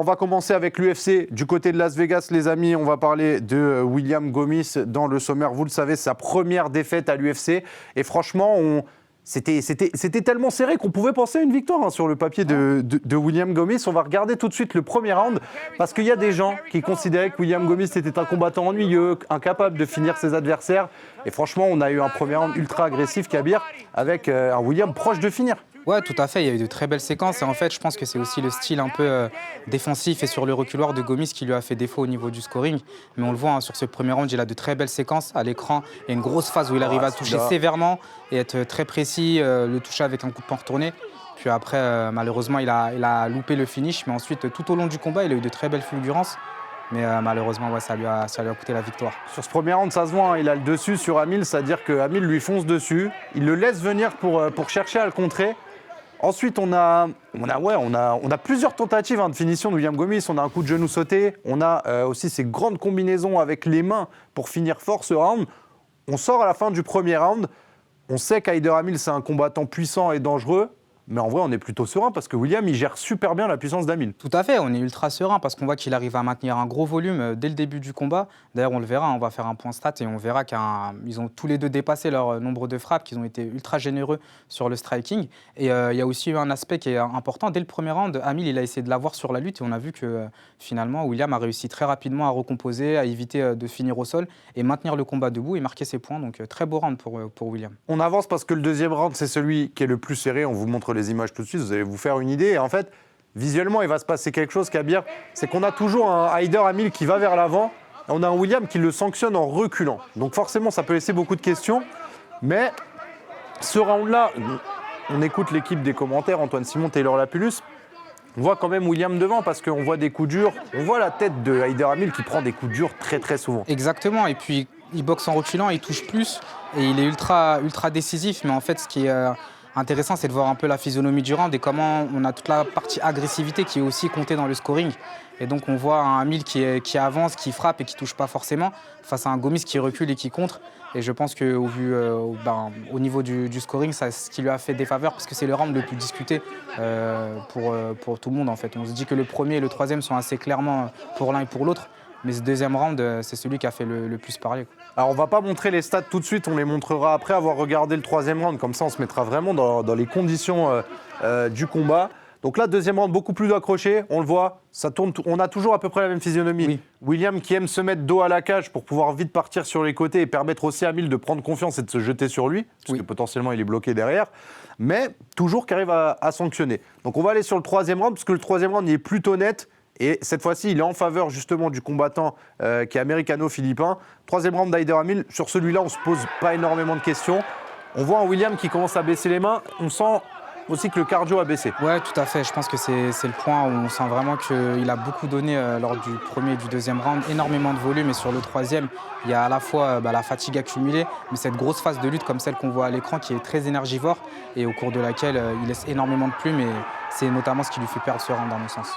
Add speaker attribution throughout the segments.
Speaker 1: on va commencer avec l'UFC. Du côté de Las Vegas, les amis, on va parler de William Gomis dans le sommaire. Vous le savez, sa première défaite à l'UFC. Et franchement, c'était tellement serré qu'on pouvait penser à une victoire sur le papier de William Gomis. On va regarder tout de suite le premier round parce qu'il y a des gens qui considéraient que William Gomis était un combattant ennuyeux, incapable de finir ses adversaires. Et franchement, on a eu un premier round ultra agressif, Kabir, avec un William proche de finir.
Speaker 2: Ouais, tout à fait. Il y a eu de très belles séquences. Et en fait, je pense que c'est aussi le style un peu défensif et sur le reculoir de Gomis qui lui a fait défaut au niveau du scoring. Mais on le voit sur ce premier round, il a de très belles séquences à l'écran. Il y a une grosse phase où il arrive à toucher sévèrement et être très précis, le toucher avec un coup de poing retourné. Puis après, malheureusement, il a loupé le finish. Mais ensuite, tout au long du combat, il a eu de très belles fulgurances. Mais malheureusement, ouais, ça lui a coûté la victoire.
Speaker 1: Sur ce premier round, ça se voit, il a le dessus sur Hamil, c'est-à-dire que Hamil lui fonce dessus. Il le laisse venir pour chercher à le contrer. Ensuite, on a plusieurs tentatives de finition de William Gomis. On a un coup de genou sauté. On a aussi ces grandes combinaisons avec les mains pour finir fort ce round. On sort à la fin du premier round. On sait qu'Haider Hamil, c'est un combattant puissant et dangereux. Mais en vrai, on est plutôt serein parce que William, il gère super bien la puissance d'Hamil.
Speaker 2: Tout à fait, on est ultra serein parce qu'on voit qu'il arrive à maintenir un gros volume dès le début du combat. D'ailleurs, on le verra, on va faire un point stat et on verra qu'ils ont tous les deux dépassé leur nombre de frappes, qu'ils ont été ultra généreux sur le striking. Et il y a aussi eu un aspect qui est important. Dès le premier round, Hamil, il a essayé de l'avoir sur la lutte et on a vu que finalement, William a réussi très rapidement à recomposer, à éviter de finir au sol et maintenir le combat debout et marquer ses points. Donc, très beau round pour William.
Speaker 1: On avance parce que le deuxième round, c'est celui qui est le plus serré. On vous montre les images tout de suite, vous allez vous faire une idée. Et en fait, visuellement, il va se passer quelque chose, Kabir. C'est qu'on a toujours un Haider Hamil qui va vers l'avant. Et on a un William qui le sanctionne en reculant. Donc forcément, ça peut laisser beaucoup de questions. Mais ce round-là, on écoute l'équipe des commentaires, Antoine Simon, Taylor Lapulus. On voit quand même William devant parce qu'on voit des coups durs. On voit la tête de Haider Hamil qui prend des coups durs très très souvent.
Speaker 2: Exactement. Et puis, il boxe en reculant, il touche plus. Et il est ultra décisif. Mais en fait, ce qui est intéressant, c'est de voir un peu la physionomie du round et comment on a toute la partie agressivité qui est aussi comptée dans le scoring. Et donc on voit un Hamil qui avance, qui frappe et qui ne touche pas forcément, face à un Gomis qui recule et qui contre. Et je pense qu'au niveau du scoring, c'est ce qui lui a fait des faveurs, parce que c'est le round le plus discuté pour tout le monde en fait. On se dit que le premier et le troisième sont assez clairement pour l'un et pour l'autre. Mais ce deuxième round, c'est celui qui a fait le plus parler.
Speaker 1: Alors, on ne va pas montrer les stats tout de suite, on les montrera après avoir regardé le troisième round. Comme ça, on se mettra vraiment dans les conditions du combat. Donc là, deuxième round, beaucoup plus accroché. On le voit, ça tourne. On a toujours à peu près la même physionomie. Oui. William qui aime se mettre dos à la cage pour pouvoir vite partir sur les côtés et permettre aussi à Hamil de prendre confiance et de se jeter sur lui, parce que potentiellement, il est bloqué derrière. Mais toujours qui arrive à sanctionner. Donc on va aller sur le troisième round, parce que le troisième round, il est plutôt net. Et cette fois-ci, il est en faveur justement du combattant qui est américano-philippin. Troisième round d'Haider Hamil. Sur celui-là, on ne se pose pas énormément de questions. On voit un William qui commence à baisser les mains. On sent aussi que le cardio a baissé.
Speaker 2: Ouais, tout à fait. Je pense que c'est le point où on sent vraiment qu'il a beaucoup donné lors du premier et du deuxième round. Énormément de volume. Et sur le troisième, il y a à la fois la fatigue accumulée, mais cette grosse phase de lutte comme celle qu'on voit à l'écran qui est très énergivore et au cours de laquelle il laisse énormément de plumes. Et c'est notamment ce qui lui fait perdre ce round, dans mon sens.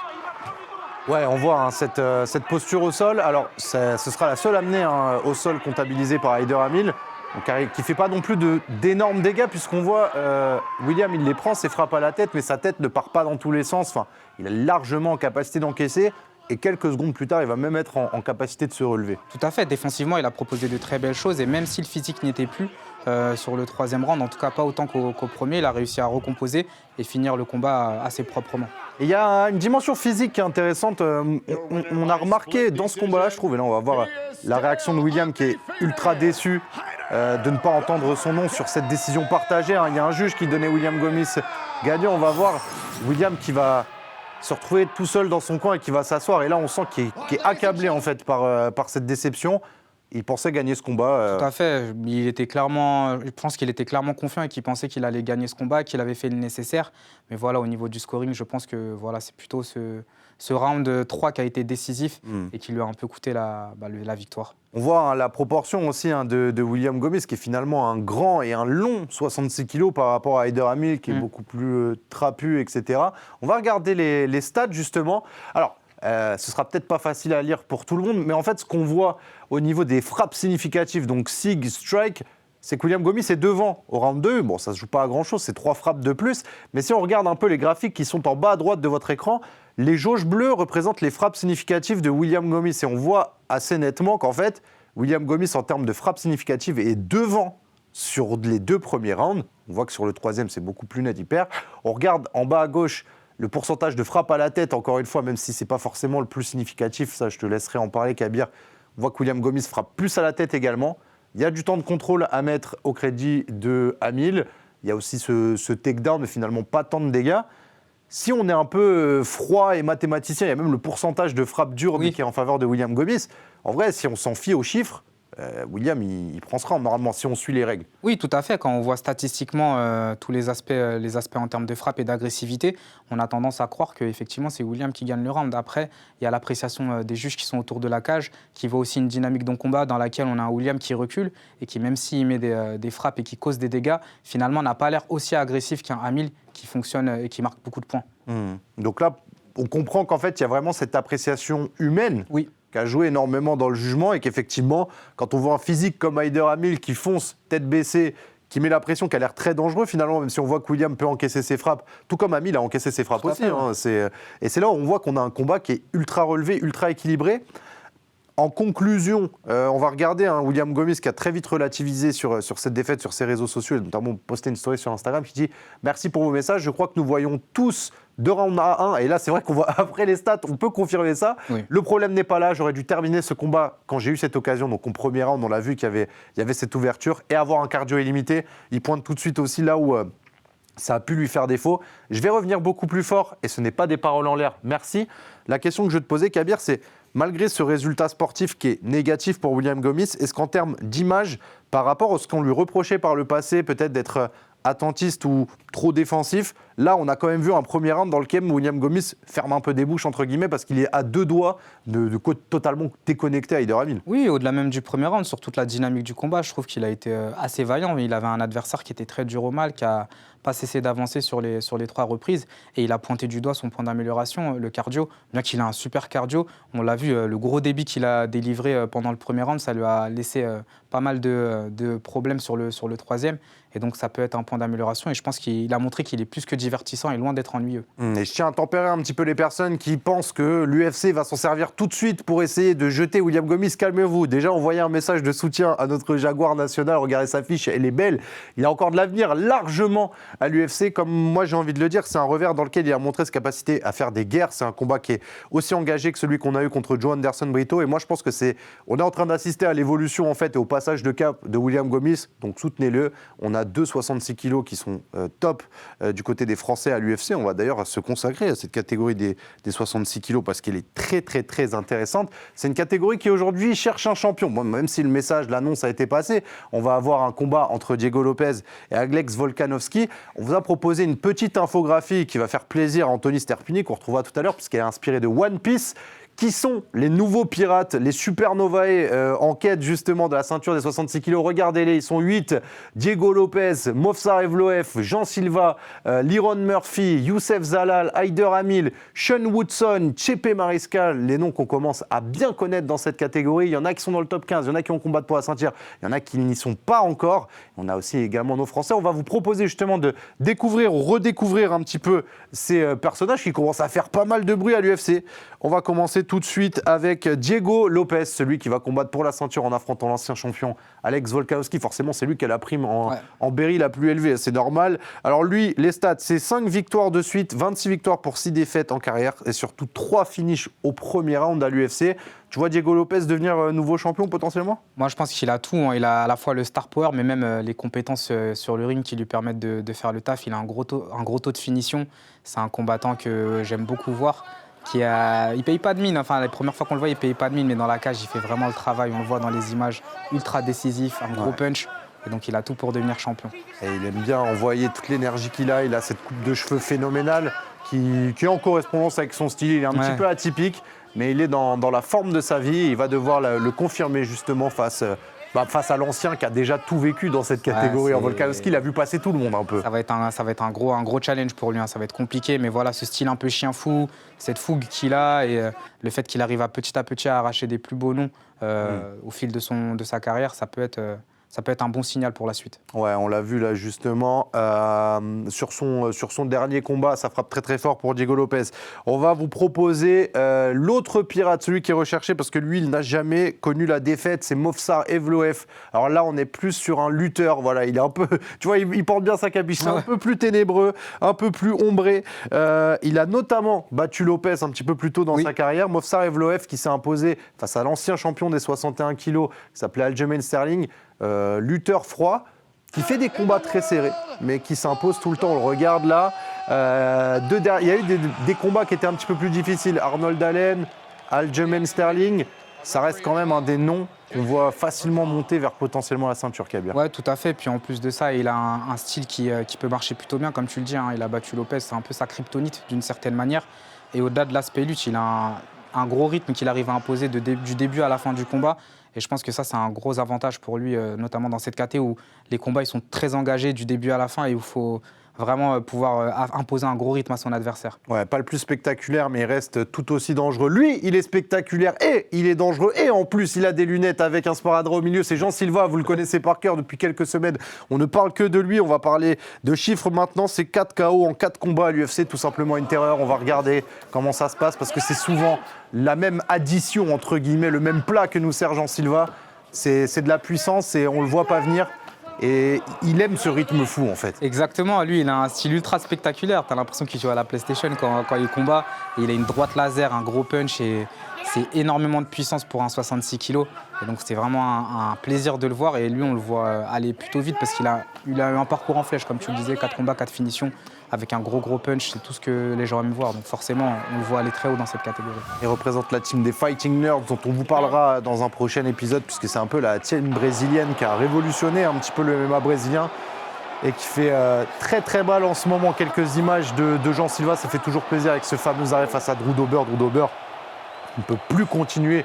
Speaker 1: Ouais, on voit cette posture au sol. Alors, ce sera la seule amenée au sol comptabilisée par Haider Hamil, qui ne fait pas non plus d'énormes dégâts, puisqu'on voit William, il les prend, ses frappes à la tête, mais sa tête ne part pas dans tous les sens. Enfin, il est largement en capacité d'encaisser. Et quelques secondes plus tard, il va même être en capacité de se relever.
Speaker 2: Tout à fait. Défensivement, il a proposé de très belles choses. Et même si le physique n'y était plus sur le troisième round, en tout cas pas autant qu'au premier, il a réussi à recomposer et finir le combat assez proprement.
Speaker 1: Et il y a une dimension physique qui est intéressante. On a remarqué dans ce combat-là, je trouve, et là on va voir la réaction de William qui est ultra déçu de ne pas entendre son nom sur cette décision partagée. Il y a un juge qui donnait William Gomis gagnant. On va voir William qui va se retrouver tout seul dans son coin et qui va s'asseoir. Et là, on sent qu'il est accablé en fait par cette déception. Il pensait gagner ce combat.
Speaker 2: Tout à fait. Je pense qu'il était clairement confiant et qu'il pensait qu'il allait gagner ce combat, qu'il avait fait le nécessaire. Mais voilà, au niveau du scoring, je pense que voilà, c'est plutôt ce round 3 qui a été décisif et qui lui a un peu coûté la victoire.
Speaker 1: On voit la proportion aussi de William Gomis, qui est finalement un grand et un long 66 kg par rapport à Haider Hamil, qui est beaucoup plus trapu, etc. On va regarder les stats, justement. Alors, ce sera peut-être pas facile à lire pour tout le monde, mais en fait, ce qu'on voit au niveau des frappes significatives, donc SIG, strike, c'est que William Gomis est devant au round 2. Bon, ça se joue pas à grand-chose, c'est 3 frappes de plus. Mais si on regarde un peu les graphiques qui sont en bas à droite de votre écran, les jauges bleues représentent les frappes significatives de William Gomis. Et on voit assez nettement qu'en fait, William Gomis, en termes de frappes significatives, est devant sur les 2 premiers rounds. On voit que sur le 3e, c'est beaucoup plus net, il perd. On regarde en bas à gauche le pourcentage de frappes à la tête, encore une fois, même si ce n'est pas forcément le plus significatif, ça je te laisserai en parler, Kabir. On voit que William Gomis frappe plus à la tête également. Il y a du temps de contrôle à mettre au crédit de Hamil. Il y a aussi ce takedown, mais finalement pas tant de dégâts. Si on est un peu froid et mathématicien, il y a même le pourcentage de frappes dures qui est en faveur de William Gomis. En vrai, si on s'en fie aux chiffres, William, il prend ce round normalement si on suit les règles.
Speaker 2: Oui, tout à fait. Quand on voit statistiquement tous les aspects en termes de frappe et d'agressivité, on a tendance à croire qu'effectivement, c'est William qui gagne le round. Après, il y a l'appréciation des juges qui sont autour de la cage, qui voient aussi une dynamique de combat dans laquelle on a un William qui recule et qui, même s'il met des frappes et qui cause des dégâts, finalement n'a pas l'air aussi agressif qu'un Hamil qui fonctionne et qui marque beaucoup de points.
Speaker 1: Donc là, on comprend qu'en fait, il y a vraiment cette appréciation humaine.
Speaker 2: Oui.
Speaker 1: Qui a joué énormément dans le jugement et qu'effectivement, quand on voit un physique comme Haider Hamil qui fonce tête baissée, qui met la pression, qui a l'air très dangereux finalement, même si on voit que William peut encaisser ses frappes, tout comme Hamil a encaissé ses frappes aussi. Et c'est là où on voit qu'on a un combat qui est ultra relevé, ultra équilibré. En conclusion, on va regarder William Gomis qui a très vite relativisé sur cette défaite sur ses réseaux sociaux, et notamment posté une story sur Instagram qui dit « Merci pour vos messages, je crois que nous voyons tous 2 rounds à 1 ». Et là, c'est vrai qu'on voit après les stats, on peut confirmer ça. Oui. Le problème n'est pas là, j'aurais dû terminer ce combat quand j'ai eu cette occasion. Donc au premier round, on l'a vu qu'il y avait cette ouverture et avoir un cardio illimité. Il pointe tout de suite aussi là où ça a pu lui faire défaut. Je vais revenir beaucoup plus fort et ce n'est pas des paroles en l'air. Merci. La question que je vais te poser, Kabir, c'est malgré ce résultat sportif qui est négatif pour William Gomis, est-ce qu'en termes d'image, par rapport à ce qu'on lui reprochait par le passé, peut-être d'être attentiste ou trop défensif, là, on a quand même vu un premier round dans lequel William Gomis ferme un peu des bouches, entre guillemets, parce qu'il est à 2 doigts de totalement déconnecté à Haider Hamil.
Speaker 2: Oui, au-delà même du premier round, sur toute la dynamique du combat, je trouve qu'il a été assez vaillant. Il avait un adversaire qui était très dur au mal, qui a pas cessé d'avancer sur les 3 reprises, et il a pointé du doigt son point d'amélioration, le cardio. Bien qu'il a un super cardio, on l'a vu, le gros débit qu'il a délivré pendant le premier round, ça lui a laissé pas mal de problèmes sur le 3e. Et donc, ça peut être un point d'amélioration. Et je pense qu'il a montré qu'il est plus que divertissant et loin d'être ennuyeux.
Speaker 1: Et je tiens à tempérer un petit peu les personnes qui pensent que l'UFC va s'en servir tout de suite pour essayer de jeter William Gomis. Calmez-vous. Déjà, envoyez un message de soutien à notre Jaguar national. Regardez sa fiche, elle est belle. Il a encore de l'avenir largement à l'UFC. Comme moi, j'ai envie de le dire, c'est un revers dans lequel il a montré sa capacité à faire des guerres. C'est un combat qui est aussi engagé que celui qu'on a eu contre Joe Anderson Brito. Et moi, je pense que on est en train d'assister à l'évolution en fait et au passage de cap de William Gomis. Donc, soutenez-le. On a 2,66 kilos qui sont top du côté des Français à l'UFC. On va d'ailleurs se consacrer à cette catégorie des 66 kilos parce qu'elle est très, très, très intéressante. C'est une catégorie qui aujourd'hui cherche un champion. Bon, même si le message, l'annonce a été passée, on va avoir un combat entre Diego Lopez et Alex Volkanovski. On vous a proposé une petite infographie qui va faire plaisir à Anthony Sterpini, qu'on retrouvera tout à l'heure, puisqu'elle est inspirée de One Piece. Qui sont les nouveaux pirates, les supernovae en quête justement de la ceinture des 66 kilos. Regardez-les, ils sont 8. Diego Lopez, Movsar Evloev, Jean Silva, Liron Murphy, Youssef Zalal, Haider Hamil, Sean Woodson, Chepe Mariscal, les noms qu'on commence à bien connaître dans cette catégorie. Il y en a qui sont dans le top 15, il y en a qui vont combattre pour la ceinture, il y en a qui n'y sont pas encore. On a aussi également nos Français. On va vous proposer justement de découvrir ou redécouvrir un petit peu ces personnages qui commencent à faire pas mal de bruit à l'UFC. On va commencer tout de suite avec Diego Lopez, celui qui va combattre pour la ceinture en affrontant l'ancien champion Alex Volkanovski. Forcément, c'est lui qui a la prime en Berry la plus élevée, c'est normal. Alors lui, les stats, c'est 5 victoires de suite, 26 victoires pour 6 défaites en carrière et surtout 3 finishes au premier round à l'UFC. Tu vois Diego Lopez devenir nouveau champion potentiellement ?
Speaker 2: Moi, je pense qu'il a tout. Il a à la fois le star power, mais même les compétences sur le ring qui lui permettent de faire le taf. Il a un gros taux de finition. C'est un combattant que j'aime beaucoup voir. Il paye pas de mine, enfin les premières fois qu'on le voit il paye pas de mine, mais dans la cage il fait vraiment le travail, on le voit dans les images, ultra décisif, un gros punch, et donc il a tout pour devenir champion.
Speaker 1: Et il aime bien envoyer toute l'énergie qu'il a, il a cette coupe de cheveux phénoménale qui est en correspondance avec son style, il est un petit peu atypique, mais il est dans la forme de sa vie, et il va devoir le confirmer justement face à l'ancien qui a déjà tout vécu dans cette catégorie. En Volkanovski, il a vu passer tout le monde un peu.
Speaker 2: Ça va être un gros challenge pour lui, ça va être compliqué, mais voilà, ce style un peu chien fou, cette fougue qu'il a et le fait qu'il arrive à petit à arracher des plus beaux noms au fil de sa carrière, ça peut être ça peut être un bon signal pour la suite.
Speaker 1: Ouais, on l'a vu là justement sur son dernier combat, ça frappe très très fort pour Diego Lopez. On va vous proposer l'autre pirate, celui qui est recherché parce que lui, il n'a jamais connu la défaite, c'est Movsar Evloev. Alors là, on est plus sur un lutteur, voilà, il est un peu, tu vois, il porte bien sa capuche, c'est un peu plus ténébreux, un peu plus ombré. Il a notamment battu Lopez un petit peu plus tôt dans sa carrière. Movsar Evloev qui s'est imposé face à l'ancien champion des 61 kilos, qui s'appelait Aljamain Sterling. Lutteur froid, qui fait des combats très serrés, mais qui s'impose tout le temps. On le regarde là. Il y a eu des combats qui étaient un petit peu plus difficiles. Arnold Allen, Aljamain Sterling, ça reste quand même un des noms qu'on voit facilement monter vers potentiellement la ceinture, Kabir.
Speaker 2: Ouais, tout à fait. Puis en plus de ça, il a un style qui peut marcher plutôt bien, comme tu le dis. Il a battu Lopez, c'est un peu sa kryptonite d'une certaine manière. Et au-delà de l'aspect lutte, il a un gros rythme qu'il arrive à imposer du début à la fin du combat. Et je pense que ça, c'est un gros avantage pour lui, notamment dans cette caté où les combats ils sont très engagés du début à la fin et où il faut vraiment pouvoir imposer un gros rythme à son adversaire.
Speaker 1: Ouais, pas le plus spectaculaire, mais il reste tout aussi dangereux. Lui, il est spectaculaire et il est dangereux. Et en plus, il a des lunettes avec un sparadrap au milieu. C'est Jean Silva, vous le connaissez par cœur depuis quelques semaines. On ne parle que de lui. On va parler de chiffres maintenant. C'est 4 KO en 4 combats à l'UFC, tout simplement une terreur. On va regarder comment ça se passe parce que c'est souvent la même addition, entre guillemets, le même plat que nous sert Jean Silva. C'est de la puissance et on ne le voit pas venir. Et il aime ce rythme fou, en fait.
Speaker 2: Exactement. Lui, il a un style ultra spectaculaire. Tu as l'impression qu'il joue à la PlayStation quand il combat. Et il a une droite laser, un gros punch et c'est énormément de puissance pour un 66 kg. Et donc, c'est vraiment un plaisir de le voir. Et lui, on le voit aller plutôt vite parce qu'il a eu un parcours en flèche, comme tu le disais, 4 combats, 4 finitions, avec un gros punch. C'est tout ce que les gens aiment voir. Donc, forcément, on le voit aller très haut dans cette catégorie.
Speaker 1: Il représente la team des Fighting Nerds, dont on vous parlera dans un prochain épisode, puisque c'est un peu la team brésilienne qui a révolutionné un petit peu le MMA brésilien et qui fait très très mal en ce moment. Quelques images de Jean Silva, ça fait toujours plaisir avec ce fameux arrêt face à Drew Dober. Drew Dober ne peut plus continuer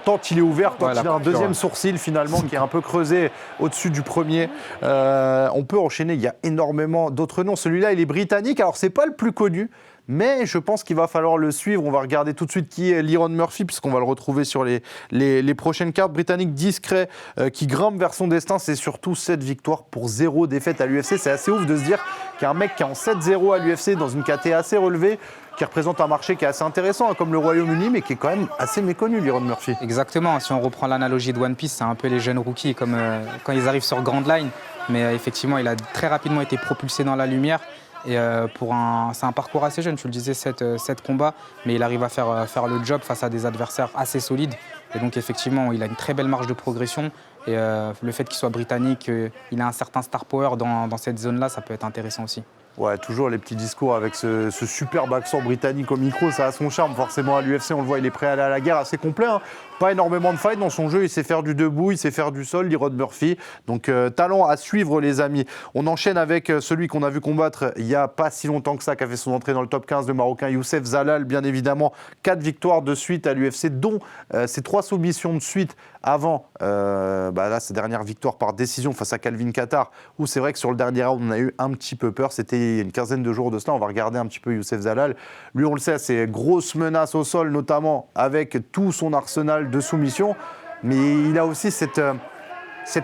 Speaker 1: tant il est ouvert, tant il a un deuxième sourcil finalement qui est un peu creusé au-dessus du premier. On peut enchaîner, il y a énormément d'autres noms. Celui-là, il est britannique, alors c'est pas le plus connu, mais je pense qu'il va falloir le suivre. On va regarder tout de suite qui est Liron Murphy, puisqu'on va le retrouver sur les prochaines cartes. Britannique discret, qui grimpe vers son destin. C'est surtout 7 victoires pour 0 défaite à l'UFC. C'est assez ouf de se dire qu'il y a un mec qui est en 7-0 à l'UFC dans une KT assez relevée, qui représente un marché qui est assez intéressant, comme le Royaume-Uni, mais qui est quand même assez méconnu, Liron Murphy.
Speaker 2: Exactement. Si on reprend l'analogie de One Piece, c'est un peu les jeunes rookies, comme quand ils arrivent sur Grand Line. Mais effectivement, il a très rapidement été propulsé dans la lumière. Et c'est un parcours assez jeune, tu le disais, 7 combats, mais il arrive à faire le job face à des adversaires assez solides. Et donc effectivement, il a une très belle marge de progression. Et le fait qu'il soit britannique, il a un certain star power dans cette zone-là, ça peut être intéressant aussi.
Speaker 1: Ouais, toujours les petits discours avec ce superbe accent britannique au micro, ça a son charme. Forcément, à l'UFC, on le voit, il est prêt à aller à la guerre, assez complet. Hein. Pas énormément de fights dans son jeu, il sait faire du debout, il sait faire du sol, Liron Murphy. Donc, talent à suivre, les amis. On enchaîne avec celui qu'on a vu combattre il n'y a pas si longtemps que ça, qui a fait son entrée dans le top 15, le Marocain Youssef Zalal, bien évidemment. 4 victoires de suite à l'UFC, dont ses 3 soumissions de suite avant là, ses dernières victoires par décision face à Calvin Kattar, où c'est vrai que sur le dernier round, on a eu un petit peu peur. C'était il y a une quinzaine de jours de cela. On va regarder un petit peu Youssef Zalal. Lui, on le sait, c'est grosse menace au sol, notamment avec tout son arsenal de soumission. Mais il a aussi cette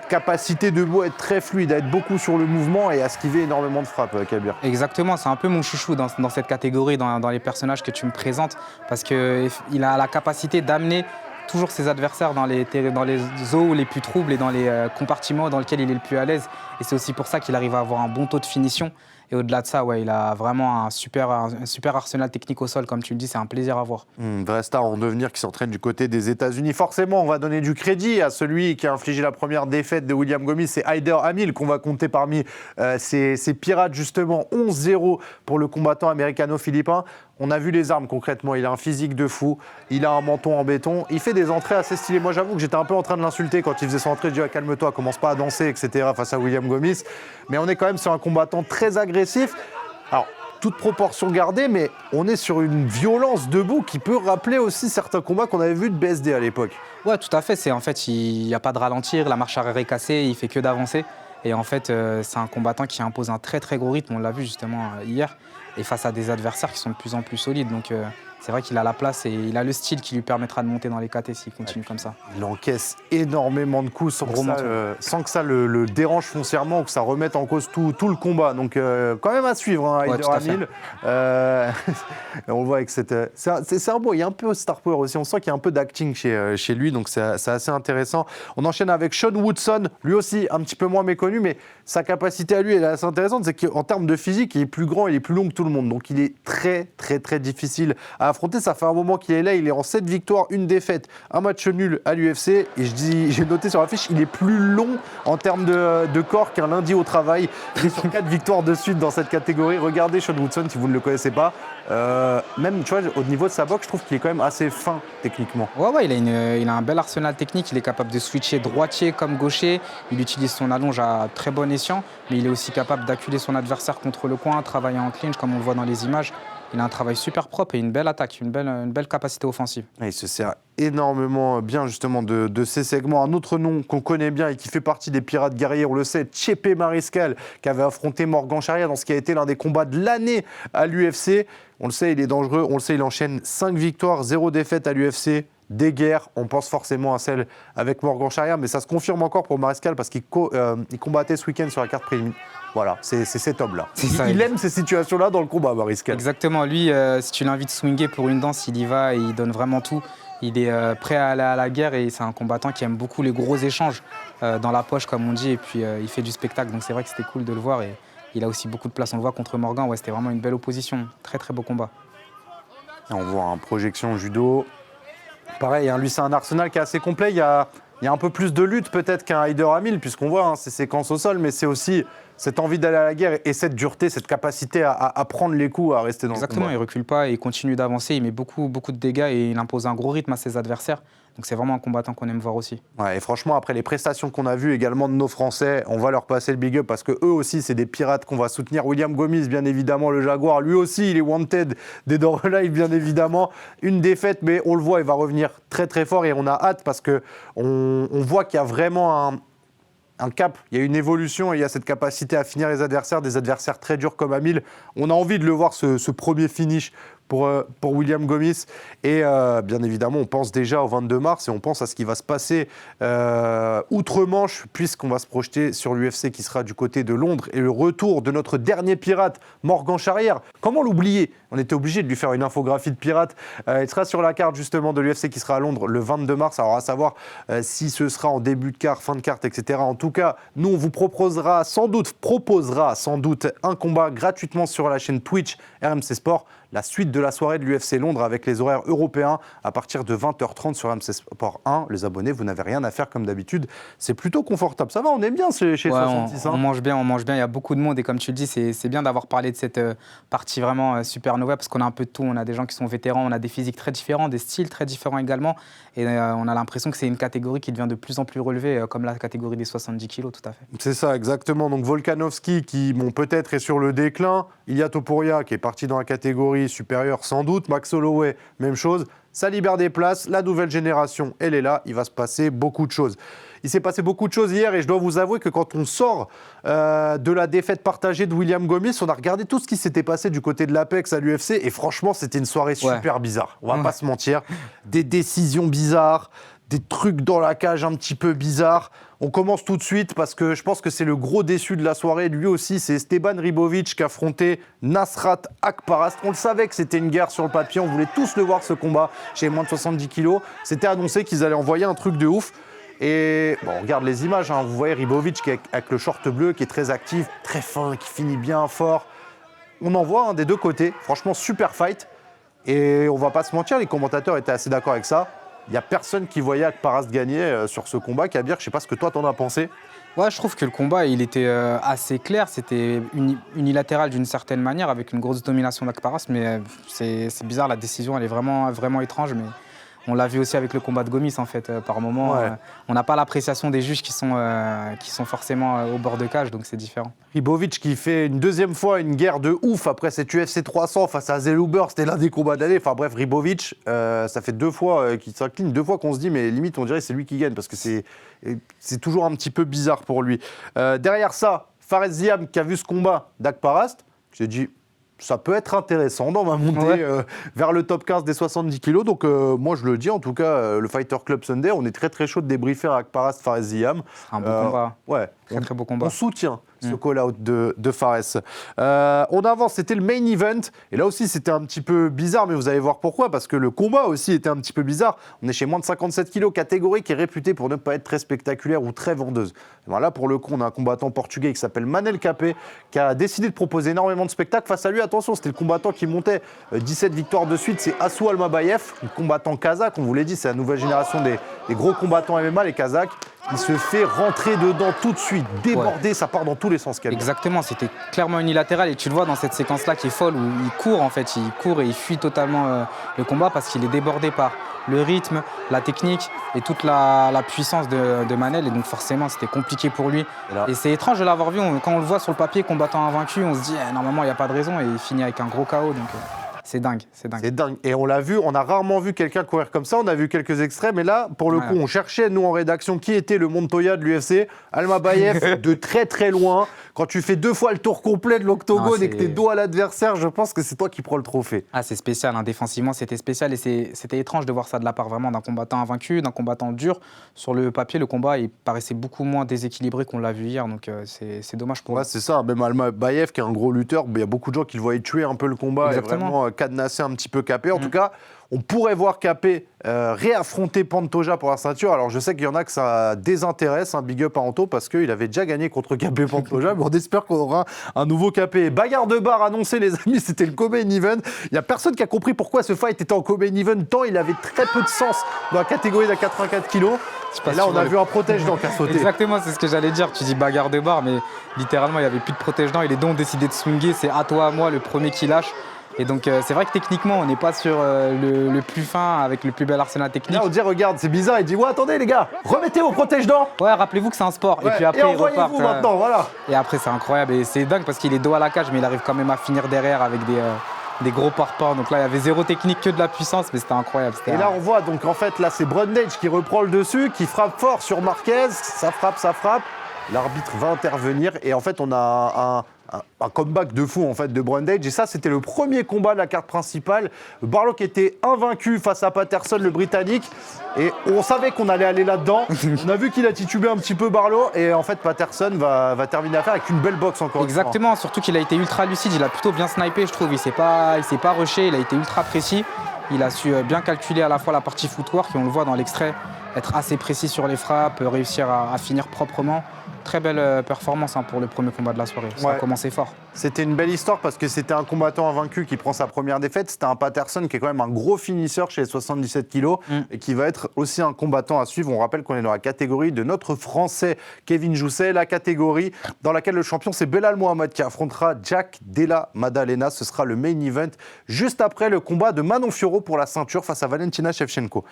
Speaker 1: capacité de être très fluide, à être beaucoup sur le mouvement et à esquiver énormément de frappes, Kabir.
Speaker 2: Exactement, c'est un peu mon chouchou dans cette catégorie, dans les personnages que tu me présentes, parce qu'il a la capacité d'amener toujours ses adversaires dans les zones les plus troubles et dans les compartiments dans lesquels il est le plus à l'aise. Et c'est aussi pour ça qu'il arrive à avoir un bon taux de finition. Et au-delà de ça, ouais, il a vraiment un super arsenal technique au sol, comme tu le dis, c'est un plaisir à voir.
Speaker 1: Vrai star en devenir qui s'entraîne du côté des États-Unis. Forcément, on va donner du crédit à celui qui a infligé la première défaite de William Gomis, c'est Haider Hamil qu'on va compter parmi ces pirates, justement. 11-0 pour le combattant américano-philippin. On a vu les armes concrètement, il a un physique de fou, il a un menton en béton, il fait des entrées assez stylées. Moi j'avoue que j'étais un peu en train de l'insulter quand il faisait son entrée, je disais calme-toi, commence pas à danser, etc. face à William Gomis. Mais on est quand même sur un combattant très agressif. Alors, toute proportion gardée, mais on est sur une violence debout qui peut rappeler aussi certains combats qu'on avait vus de BSD à l'époque.
Speaker 2: Ouais, tout à fait, il n'y a pas de ralentir, la marche arrière est cassée, il fait que d'avancer. Et en fait, c'est un combattant qui impose un très très gros rythme, on l'a vu justement hier, et face à des adversaires qui sont de plus en plus solides. Donc c'est vrai qu'il a la place et il a le style qui lui permettra de monter dans les KT s'il continue comme ça.
Speaker 1: Il encaisse énormément de coups sans
Speaker 2: Gros
Speaker 1: que ça le dérange foncièrement ou que ça remette en cause tout le combat. Donc quand même à suivre, hein,
Speaker 2: Ouais,
Speaker 1: Haider
Speaker 2: tout à fait.
Speaker 1: Hamil. On le voit avec cette... C'est un beau, il y a un peu star power aussi. On sent qu'il y a un peu d'acting chez lui, donc c'est assez intéressant. On enchaîne avec Sean Woodson, lui aussi un petit peu moins méconnu, mais sa capacité à lui elle est assez intéressante. C'est qu'en termes de physique, il est plus grand, il est plus long que tout le monde. Donc il est très, très, très difficile à affronter. Ça fait un moment qu'il est là. Il est en 7 victoires, 1 défaite, un match nul à l'UFC. Et j'ai noté sur la fiche, il est plus long en termes de corps qu'un lundi au travail. Il est sur 4 victoires de suite dans cette catégorie. Regardez Sean Woodson si vous ne le connaissez pas. Même, tu vois, au niveau de sa boxe, je trouve qu'il est quand même assez fin techniquement.
Speaker 2: Ouais, il a un bel arsenal technique. Il est capable de switcher droitier comme gaucher. Il utilise son allonge à très bon escient, mais il est aussi capable d'acculer son adversaire contre le coin, travailler en clinch comme on le voit dans les images. Il a un travail super propre et une belle attaque, une belle capacité offensive.
Speaker 1: Et il se sert énormément bien justement de ces segments. Un autre nom qu'on connaît bien et qui fait partie des Pirates guerriers, on le sait, Chepe Mariscal, qui avait affronté Morgan Charrière dans ce qui a été l'un des combats de l'année à l'UFC. On le sait, il est dangereux. On le sait, il enchaîne 5 victoires, 0 défaite à l'UFC. Des guerres, on pense forcément à celle avec Morgan Charrière, mais ça se confirme encore pour Mariscal parce qu'il combattait ce week-end sur la carte préliminaire. Voilà, c'est cet homme-là. Il aime ces situations-là dans le combat, Mariscal.
Speaker 2: Exactement, lui, si tu l'invites swinger pour une danse, il y va et il donne vraiment tout. Il est prêt à aller à la guerre et c'est un combattant qui aime beaucoup les gros échanges dans la poche, comme on dit, et puis il fait du spectacle. Donc c'est vrai que c'était cool de le voir et il a aussi beaucoup de place. On le voit contre Morgan, ouais, c'était vraiment une belle opposition. Très très beau combat.
Speaker 1: Et on voit un projection judo. Pareil, hein, lui c'est un arsenal qui est assez complet. Il y a un peu plus de lutte peut-être qu'un Haider Hamil, puisqu'on voit hein, ces séquences au sol, mais c'est aussi cette envie d'aller à la guerre et cette dureté, cette capacité à prendre les coups, à rester dans
Speaker 2: Exactement,
Speaker 1: le combat.
Speaker 2: il ne recule pas et il continue d'avancer. Il met beaucoup de dégâts et il impose un gros rythme à ses adversaires. Donc c'est vraiment un combattant qu'on aime voir aussi.
Speaker 1: Ouais, et franchement, après les prestations qu'on a vues également de nos Français, on va leur passer le big up parce que eux aussi, c'est des pirates qu'on va soutenir. William Gomis, bien évidemment, le Jaguar, lui aussi, il est wanted des Door Live, bien évidemment. Une défaite, mais on le voit, il va revenir très très fort et on a hâte parce que on voit qu'il y a vraiment un cap, il y a une évolution et il y a cette capacité à finir les adversaires, des adversaires très durs comme Hamil. On a envie de le voir ce premier finish pour William Gomis. Et bien évidemment, on pense déjà au 22 mars et on pense à ce qui va se passer outre-Manche, puisqu'on va se projeter sur l'UFC qui sera du côté de Londres et le retour de notre dernier pirate, Morgan Charrière. Comment l'oublier ? On était obligé de lui faire une infographie de pirate. Il sera sur la carte justement de l'UFC qui sera à Londres le 22 mars. Alors à savoir si ce sera en début de carte, fin de carte, etc. En tout cas, nous, on vous proposera sans doute un combat gratuitement sur la chaîne Twitch RMC Sport. La suite de la soirée de l'UFC Londres avec les horaires européens à partir de 20h30 sur RMC Sport 1. Les abonnés, vous n'avez rien à faire comme d'habitude. C'est plutôt confortable. Ça va, on est bien chez 66.
Speaker 2: On mange bien. Il y a beaucoup de monde et comme tu le dis, c'est bien d'avoir parlé de cette partie vraiment supernova parce qu'on a un peu de tout. On a des gens qui sont vétérans, on a des physiques très différents, des styles très différents également. Et on a l'impression que c'est une catégorie qui devient de plus en plus relevée, comme la catégorie des 70 kilos, tout à fait.
Speaker 1: C'est ça, exactement. Donc Volkanovski qui, peut-être est sur le déclin. Ilia Topuria qui est parti dans la catégorie supérieure sans doute. Max Holloway, même chose. Ça libère des places. La nouvelle génération, elle est là. Il va se passer beaucoup de choses. Il s'est passé beaucoup de choses hier et je dois vous avouer que quand on sort de la défaite partagée de William Gomis, on a regardé tout ce qui s'était passé du côté de l'Apex à l'UFC et franchement, c'était une soirée super bizarre. On va pas se mentir. Des décisions bizarres, des trucs dans la cage un petit peu bizarres. On commence tout de suite parce que je pense que c'est le gros déçu de la soirée. Lui aussi, c'est Steban Ribovic qui affrontait Nasrat Akparast. On le savait que c'était une guerre sur le papier. On voulait tous le voir, ce combat, chez moins de 70 kilos. C'était annoncé qu'ils allaient envoyer un truc de ouf. Et bon, on regarde les images. Hein. Vous voyez Ribovic qui est avec le short bleu, qui est très actif, très fin, qui finit bien fort. On en voit des deux côtés. Franchement, super fight. Et on va pas se mentir, les commentateurs étaient assez d'accord avec ça. Il n'y a personne qui voyait Akparast gagner sur ce combat. Kabir, je ne sais pas ce que toi, t'en as pensé.
Speaker 2: Ouais, je trouve que le combat, il était assez clair. C'était unilatéral d'une certaine manière, avec une grosse domination d'Akparast. Mais c'est bizarre, la décision, elle est vraiment, vraiment étrange. Mais on l'a vu aussi avec le combat de Gomis, en fait. Par moment, on n'a pas l'appréciation des juges qui sont forcément au bord de cage, donc c'est différent.
Speaker 1: Ribovic qui fait une deuxième fois une guerre de ouf après cette UFC 300 face à Zeluber, c'était l'un des combats d'année. Enfin bref, Ribovic, ça fait 2 fois qu'il s'incline, 2 fois qu'on se dit, mais limite on dirait que c'est lui qui gagne parce que c'est toujours un petit peu bizarre pour lui. Derrière ça, Fares Ziam qui a vu ce combat d'Akparast, qui s'est dit, ça peut être intéressant dans ma montée vers le top 15 des 70 kilos. Donc, moi, je le dis, en tout cas, le Fighter Club Sunday, on est très, très chaud de débriefer avec Fares Ziam.
Speaker 2: C'est un beau combat.
Speaker 1: Ouais.
Speaker 2: Très beau combat.
Speaker 1: On soutient ce call-out de Fares. On avance, c'était le main event. Et là aussi, c'était un petit peu bizarre, mais vous allez voir pourquoi. Parce que le combat aussi était un petit peu bizarre. On est chez moins de 57 kilos, catégorie qui est réputée pour ne pas être très spectaculaire ou très vendeuse. Alors là, pour le coup, on a un combattant portugais qui s'appelle Manel Capé, qui a décidé de proposer énormément de spectacles. Face à lui, attention, c'était le combattant qui montait 17 victoires de suite. C'est Assou Almabayev, un combattant kazakh. On vous l'a dit, c'est la nouvelle génération des gros combattants MMA, les Kazakhs. Il se fait rentrer dedans tout de suite, déborder, ça part dans tous les sens.
Speaker 2: Exactement, c'était clairement unilatéral et tu le vois dans cette séquence-là qui est folle où il court en fait, il court et il fuit totalement le combat parce qu'il est débordé par le rythme, la technique et toute la puissance de Manel et donc forcément c'était compliqué pour lui. Et c'est étrange de l'avoir vu, quand on le voit sur le papier combattant invaincu, on se dit normalement il n'y a pas de raison et il finit avec un gros KO. Donc, c'est dingue, c'est dingue.
Speaker 1: C'est dingue. Et on l'a vu, on a rarement vu quelqu'un courir comme ça. On a vu quelques extraits, mais là, pour le coup, on cherchait, nous, en rédaction, qui était le Montoya de l'UFC. Almabayev, de très très loin. Quand tu fais 2 fois le tour complet de l'octogone et que t'es dos à l'adversaire, je pense que c'est toi qui prends le trophée.
Speaker 2: Ah, c'est spécial, hein. Défensivement, c'était spécial et c'était étrange de voir ça de la part vraiment d'un combattant invaincu, d'un combattant dur. Sur le papier, le combat, il paraissait beaucoup moins déséquilibré qu'on l'a vu hier, donc c'est dommage pour lui.
Speaker 1: C'est ça. Même Almabayev, qui est un gros lutteur, il y a beaucoup de gens qui le voyaient tuer un peu le combat. Exactement. Et vraiment cadenasser un petit peu Capé. En tout cas, on pourrait voir Capé réaffronter Pantoja pour la ceinture. Alors, je sais qu'il y en a que ça désintéresse, un big up à Anto, parce qu'il avait déjà gagné contre Capé Pantoja. Mais on espère qu'on aura un nouveau Capé. Bagarre de bar annoncé, les amis, c'était le co-main event. Il n'y a personne qui a compris pourquoi ce fight était en co-main event, tant il avait très peu de sens dans la catégorie de 84 kilos. Et là, on a vu un protège-dents qui a sauté.
Speaker 2: Exactement, c'est ce que j'allais dire. Tu dis bagarre de bar, mais littéralement, il n'y avait plus de protège-dents. Et les dons ont décidé de swinguer. C'est à toi, à moi, le premier qui lâche. Et donc, c'est vrai que techniquement, on n'est pas sur le plus fin avec le plus bel arsenal technique.
Speaker 1: Là, on dit, regarde, c'est bizarre. Il dit, ouais, attendez, les gars, remettez vos protège-dents.
Speaker 2: Ouais, rappelez-vous que c'est un sport.
Speaker 1: Ouais.
Speaker 2: Et puis après,
Speaker 1: il repart. Maintenant, voilà.
Speaker 2: Et après, c'est incroyable. Et c'est dingue parce qu'il est dos à la cage, mais il arrive quand même à finir derrière avec des gros parpaings. Donc là, il y avait zéro technique, que de la puissance, mais c'était incroyable.
Speaker 1: Et là, on voit, donc en fait, là, c'est Brundage qui reprend le dessus, qui frappe fort sur Marquez. Ça frappe. L'arbitre va intervenir. Et en fait, on a un comeback de fou en fait de Brundage, et ça c'était le premier combat de la carte principale. Barlow qui était invaincu face à Patterson, le Britannique, et on savait qu'on allait aller là-dedans. On a vu qu'il a titubé un petit peu Barlow, et en fait Patterson va terminer l'affaire avec une belle boxe encore.
Speaker 2: Exactement, surtout qu'il a été ultra lucide, il a plutôt bien snipé je trouve, il s'est pas rushé, il a été ultra précis, il a su bien calculer à la fois la partie footwork, et on le voit dans l'extrait, être assez précis sur les frappes, réussir à finir proprement. Très belle performance pour le premier combat de la soirée. Ça a commencé fort.
Speaker 1: C'était une belle histoire parce que c'était un combattant invaincu qui prend sa première défaite. C'était un Patterson qui est quand même un gros finisseur chez les 77 kilos et qui va être aussi un combattant à suivre. On rappelle qu'on est dans la catégorie de notre Français Kevin Jousset, la catégorie dans laquelle le champion c'est Belal Mohamed qui affrontera Jack Della Maddalena. Ce sera le main event juste après le combat de Manon Fiorot pour la ceinture face à Valentina Shevchenko.